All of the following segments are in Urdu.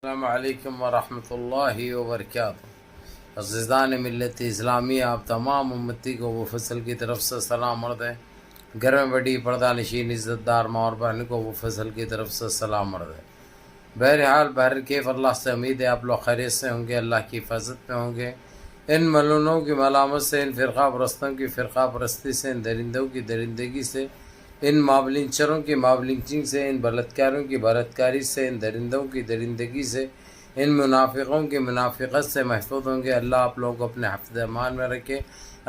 السلام علیکم ورحمۃ اللہ وبرکاتہ۔ عزیزان ملت اسلامی، آپ تمام امتی کو وہ فصل کی طرف سے سلام عرض ہے۔ گھر میں بڑی پردہ نشین عزت دار ماں اور بہن کو وہ فصل کی طرف سے سلام عرض ہے۔ بہرحال بہرکیف اللہ سے امید ہے آپ لوگ خیریت سے ہوں گے، اللہ کی حفاظت میں ہوں گے۔ ان ملونوں کی ملامت سے، ان فرقہ پرستوں کی فرقہ پرستی سے، ان درندوں کی درندگی سے، ان مابلنچروں کی مابلنچنگ سے، ان بلتکاروں کی بلتکاری سے، ان درندوں کی درندگی سے، ان منافقوں کی منافقت سے محفوظ ہوں گے۔ اللہ آپ لوگوں کو اپنے حفظ امان میں رکھے،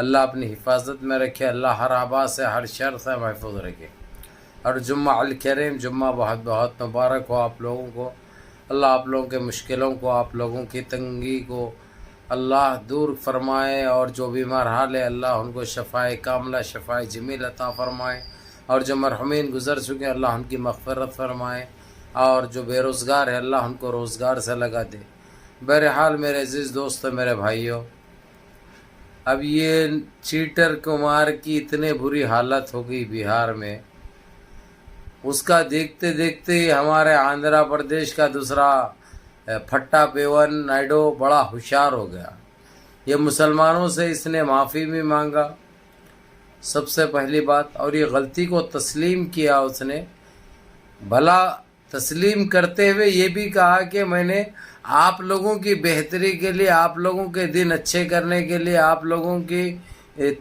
اللہ اپنی حفاظت میں رکھے، اللہ ہر آبا سے ہر شر سے محفوظ رکھے۔ اور جمعہ الکریم، جمعہ بہت بہت مبارک ہو آپ لوگوں کو۔ اللہ آپ لوگوں کے مشکلوں کو، آپ لوگوں کی تنگی کو اللہ دور فرمائے، اور جو بیمار حال ہے اللہ ان کو شفائے کاملہ شفائے جمیل عطا فرمائے، اور جو مرحومین گزر چکے اللہ ان کی مغفرت فرمائے، اور جو بے روزگار ہے اللہ ان کو روزگار سے لگا دے۔ بہرحال میرے عزیز دوستو، میرے بھائیوں، اب یہ چیٹر کمار کی اتنے بری حالت ہو گئی بہار میں، اس کا دیکھتے دیکھتے ہی ہمارے آندھرا پردیش کا دوسرا پھٹا پیون نائیڈو بڑا ہوشیار ہو گیا۔ یہ مسلمانوں سے اس نے معافی بھی مانگا سب سے پہلی بات، اور یہ غلطی کو تسلیم کیا اس نے، بھلا تسلیم کرتے ہوئے یہ بھی کہا کہ میں نے آپ لوگوں کی بہتری کے لیے، آپ لوگوں کے دن اچھے کرنے کے لیے، آپ لوگوں کی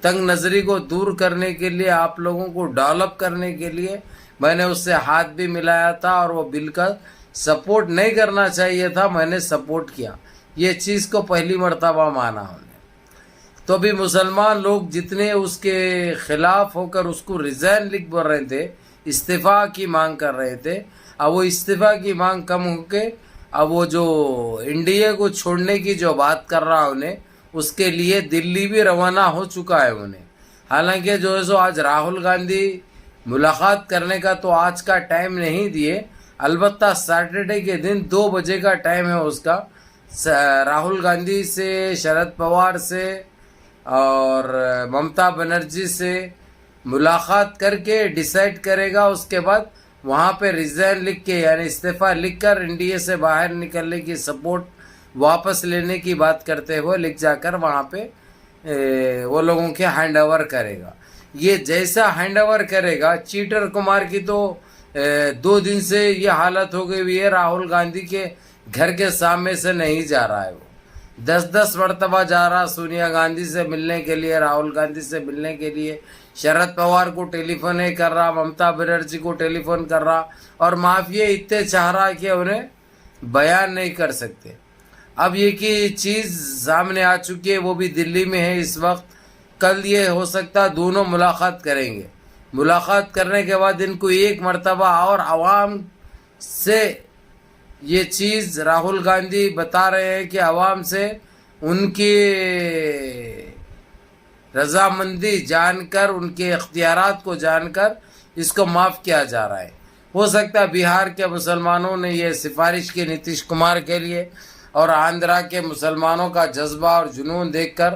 تنگ نظری کو دور کرنے کے لیے، آپ لوگوں کو ڈیولپ کرنے کے لیے میں نے اس سے ہاتھ بھی ملایا تھا، اور وہ بل کا سپورٹ نہیں کرنا چاہیے تھا، میں نے سپورٹ کیا۔ یہ چیز کو پہلی مرتبہ مانا انہوں نے۔ تو بھی مسلمان لوگ جتنے اس کے خلاف ہو کر اس کو ریزائن لکھ بول رہے تھے، استعفیٰ کی مانگ کر رہے تھے، اب وہ استعفیٰ کی مانگ کم ہو کے اب وہ جو انڈیا کو چھوڑنے کی جو بات کر رہا انہیں، اس کے لیے دلی بھی روانہ ہو چکا ہے انہیں۔ حالانکہ جو ہے سو آج راہل گاندھی ملاقات کرنے کا تو آج کا ٹائم نہیں دیے، البتہ سیٹرڈے کے دن 2 بجے کا ٹائم ہے اس کا، راہل گاندھی سے، شرد پوار سے اور ممتا بنرجی سے ملاقات کر کے ڈیسائیڈ کرے گا، اس کے بعد وہاں پہ ریزائن لکھ کے یعنی استعفیٰ لکھ کر انڈیا سے باہر نکلنے کی سپورٹ واپس لینے کی بات کرتے ہوئے لکھ جا کر وہاں پہ وہ لوگوں کے ہینڈ اوور کرے گا۔ یہ جیسا ہینڈ اوور کرے گا، چیٹر کمار کی تو 2 دن سے یہ حالت ہو گئی ہوئی ہے، راہل گاندھی کے گھر کے سامنے سے نہیں جا رہا ہے، وہ 10 مرتبہ جا رہا سونیا گاندھی سے ملنے کے لیے، راہل گاندھی سے ملنے کے لیے، شرد پوار کو ٹیلی فون نہیں کر رہا، ممتا بنرجی کو ٹیلی فون کر رہا، اور معافی اتنے چاہ رہا کہ انہیں بیان نہیں کر سکتے۔ اب یہ کی چیز سامنے آ چکی ہے، وہ بھی دلی میں ہے اس وقت، کل یہ ہو سکتا دونوں ملاقات کریں گے۔ ملاقات کرنے کے بعد ان کو ایک مرتبہ اور عوام سے یہ چیز راہل گاندھی بتا رہے ہیں کہ عوام سے ان کی رضامندی جان کر، ان کے اختیارات کو جان کر اس کو معاف کیا جا رہا ہے۔ ہو سکتا ہے بہار کے مسلمانوں نے یہ سفارش کی نتیش کمار کے لیے، اور آندھرا کے مسلمانوں کا جذبہ اور جنون دیکھ کر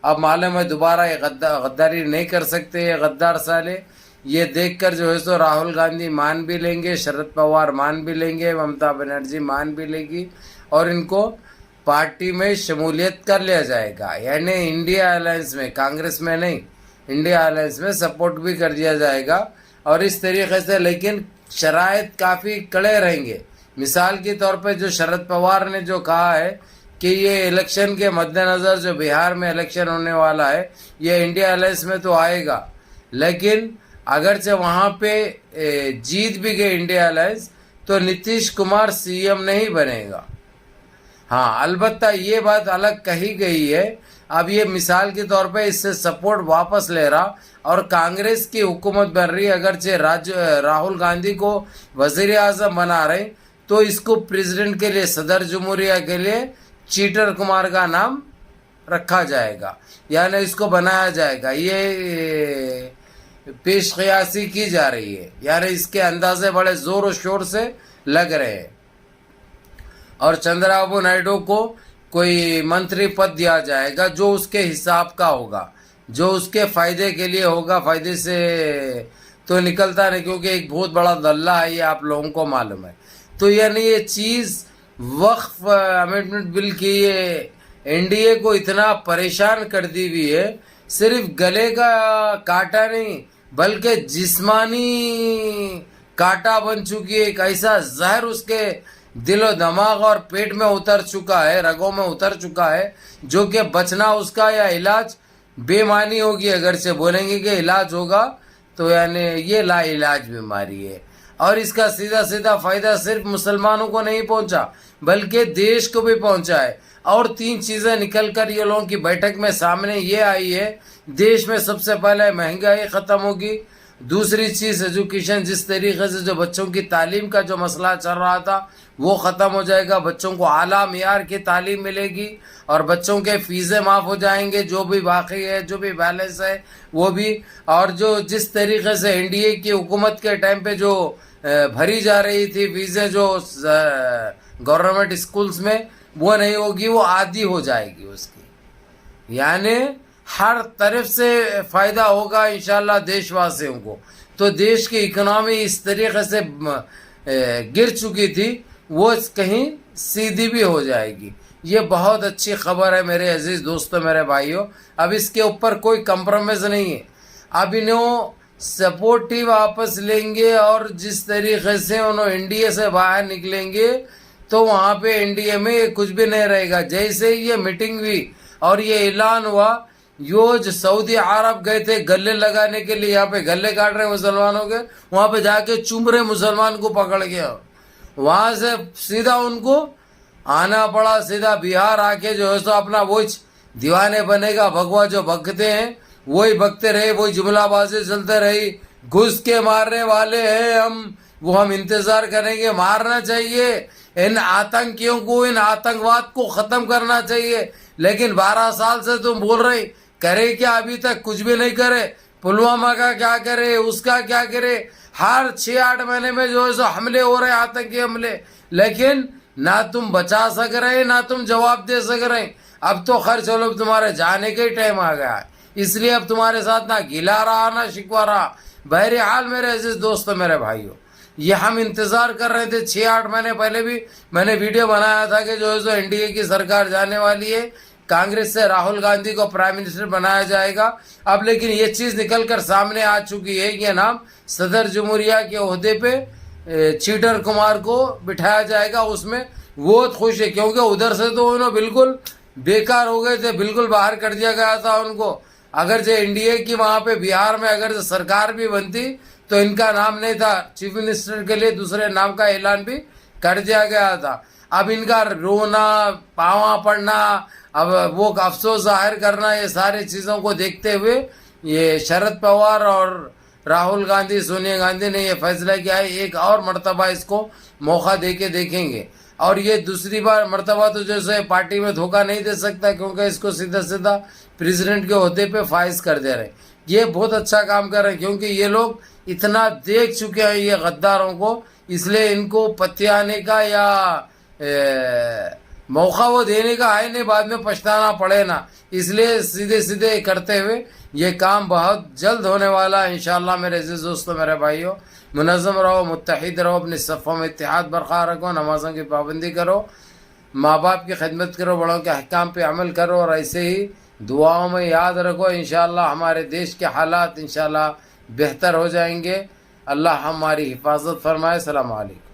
اب معلوم ہے دوبارہ یہ غداری نہیں کر سکتے، یہ غدار سالے، یہ دیکھ کر جو ہے سو راہل گاندھی مان بھی لیں گے، شرد پوار مان بھی لیں گے، ممتا بنرجی مان بھی لے گی، اور ان کو پارٹی میں شمولیت کر لیا جائے گا، یعنی انڈیا الائنس میں، کانگریس میں نہیں، انڈیا الائنس میں سپورٹ بھی کر دیا جائے گا۔ اور اس طریقے سے لیکن شرائط کافی کڑے رہیں گے۔ مثال کے طور پہ جو شرد پوار نے جو کہا ہے کہ یہ الیکشن کے مد نظر جو بہار میں الیکشن ہونے والا ہے، یہ انڈیا الائنس میں تو آئے گا، لیکن اگرچہ وہاں پہ جیت بھی گئے انڈیا الائنس، تو نتیش کمار سی ایم نہیں بنے گا۔ ہاں البتہ یہ بات الگ کہی گئی ہے، اب یہ مثال کے طور پہ اس سے سپورٹ واپس لے رہا، اور کانگریس کی حکومت بن رہی، اگرچہ راہل گاندھی کو وزیر اعظم بنا رہے، تو اس کو پریزیڈنٹ کے لیے، صدر جمہوریہ کے لیے چیٹر کمار کا نام رکھا جائے گا، یعنی اس کو بنایا جائے گا۔ یہ پیش قیاسی کی جا رہی ہے، یعنی اس کے اندازے بڑے زور و شور سے لگ رہے ہیں۔ اور چندرا بابو نائیڈو کو کوئی منتری پد دیا جائے گا جو اس کے حساب کا ہوگا، جو اس کے فائدے کے لیے ہوگا، فائدے سے تو نکلتا نہیں، کیونکہ ایک بہت بڑا دلہ ہے، یہ آپ لوگوں کو معلوم ہے۔ تو یعنی یہ چیز وقف امینڈمنٹ بل کی یہ این ڈی اے کو اتنا پریشان کر دی ہوئی ہے، صرف گلے کا کاٹا نہیں بلکہ جسمانی کاٹا بن چکی ہے. ایک ایسا زہر اس کے دل و دماغ اور پیٹ میں اتر چکا ہے، رگوں میں اتر چکا ہے، جو کہ بچنا اس کا یا علاج بے معنی ہوگی. اگرچہ بولیں گے کہ علاج ہوگا تو یعنی یہ لا علاج بیماری ہے. اور اس کا سیدھا سیدھا فائدہ صرف مسلمانوں کو نہیں پہنچا بلکہ دیش کو بھی پہنچا ہے. اور 3 چیزیں نکل کر یہ لوگوں کی بیٹھک میں سامنے یہ آئی ہے. دیش میں سب سے پہلے مہنگائی ختم ہوگی. دوسری چیز ایجوکیشن، جس طریقے سے جو بچوں کی تعلیم کا جو مسئلہ چل رہا تھا وہ ختم ہو جائے گا. بچوں کو اعلیٰ معیار کی تعلیم ملے گی اور بچوں کے فیسیں معاف ہو جائیں گے، جو بھی باقی ہے، جو بھی بیلنس ہے وہ بھی. اور جو جس طریقے سے این ڈی اے کی حکومت کے ٹائم پہ جو بھری جا رہی تھی فیسیں جو گورنمنٹ اسکولز میں، وہ نہیں ہوگی، وہ آدھی ہو جائے گی اس کی. یعنی ہر طرف سے فائدہ ہوگا انشاءاللہ دیش واسیوں کو. تو دیش کی اکنامی اس طریقے سے گر چکی تھی وہ کہیں سیدھی بھی ہو جائے گی. یہ بہت اچھی خبر ہے میرے عزیز دوستوں، میرے بھائیوں. اب اس کے اوپر کوئی کمپرومائز نہیں ہے. اب انہوں سپورٹیو واپس لیں گے اور جس طریقے سے انہوں این ڈی اے سے باہر نکلیں گے تو وہاں پہ این ڈی اے میں کچھ بھی نہیں رہے گا. جیسے یہ میٹنگ ہوئی اور یہ اعلان ہوا، جو سعودی عرب گئے تھے گلے لگانے کے لیے، یہاں پہ گلے کاٹ رہے مسلمانوں کے، وہاں پہ جا کے چوم رہے مسلمان کو پکڑ گیا. وہاں سے سیدھا ان کو آنا پڑا، سیدھا بہار آ کے جو ہے سو اپنا وہی دیوانے بنے گا. بھگوا جو بھگتے ہیں وہی بھگتے رہے، وہی جملہ بازی چلتے رہی. گھس کے مارنے والے ہیں ہم انتظار کریں گے. مارنا چاہیے ان آتنکیوں کو، ان آتنکواد کو ختم کرنا چاہیے. لیکن 12 سال سے تم بول رہے کرے کیا؟ ابھی تک کچھ بھی نہیں کرے. پلوامہ کا کیا کرے، اس کا کیا کرے؟ ہر 6-8 مہینے میں جو ہے سو حملے ہو رہے، آتنکی حملے، لیکن نہ تم بچا سک رہے نہ تم جواب دے سک رہے. اب تو خیر چلو تمہارے جانے کا ہی ٹائم آ گیا ہے، اس لیے اب تمہارے ساتھ نہ گلا رہا نہ شکوا رہا. بہرحال میرے عزیز دوستو، میرے بھائیوں، یہ ہم انتظار کر رہے تھے 6-8 مہینے پہلے بھی میں نے ویڈیو بنایا تھا کہ جو ہے سو این ڈی اے کی سرکار جانے والی ہے، کانگریس سے راہل گاندھی کو پرائم منسٹر بنایا جائے گا. اب لیکن یہ چیز نکل کر سامنے آ چکی ہے، یہ نام صدر جمہوریہ کے عہدے پہ چیٹر کمار کو بٹھایا جائے گا. اس میں بہت خوش ہے کیونکہ ادھر سے تو انہوں بالکل بیکار ہو گئے تھے، بالکل باہر کر دیا گیا تھا ان کو. اگر جو این ڈی اے کی وہاں پہ بہار میں اگر جو سرکار بھی بنتی تو ان کا نام نہیں تھا چیف منسٹر کے لیے، دوسرے نام کا اعلان بھی کر دیا گیا تھا. اب ان کا رونا، پاواں پڑنا، اب وہ افسوس ظاہر کرنا، یہ ساری چیزوں کو دیکھتے ہوئے یہ شرد پوار اور راہل گاندھی، سونیا گاندھی نے یہ فیصلہ کیا ہے ایک اور مرتبہ اس کو موقع دے کے دیکھیں گے. اور یہ دوسری بار مرتبہ تو جیسے پارٹی میں دھوکہ نہیں دے سکتا کیونکہ اس کو سیدھا سیدھا پریزیڈنٹ کے عہدے پہ فائز کر دے رہے ہیں. یہ بہت اچھا کام کر رہے ہیں کیونکہ یہ لوگ اتنا دیکھ چکے ہیں یہ غداروں کو، اس لیے ان کو پتیانے کا یا موقع وہ دینے کا ہے نہیں، بعد میں پچھتانا پڑے نا. اس لیے سیدھے سیدھے کرتے ہوئے یہ کام بہت جلد ہونے والا ہے انشاءاللہ. میرے عزیز دوستو، میرے بھائیوں، منظم رہو، متحد رہو، اپنے صفوں میں اتحاد برقرار رکھو، نمازوں کی پابندی کرو، ماں باپ کی خدمت کرو، بڑوں کے احکام پہ عمل کرو، اور ایسے ہی دعاؤں میں یاد رکھو. انشاءاللہ ہمارے دیش کے حالات انشاءاللہ بہتر ہو جائیں گے. اللہ ہماری حفاظت فرمائے. السلام علیکم.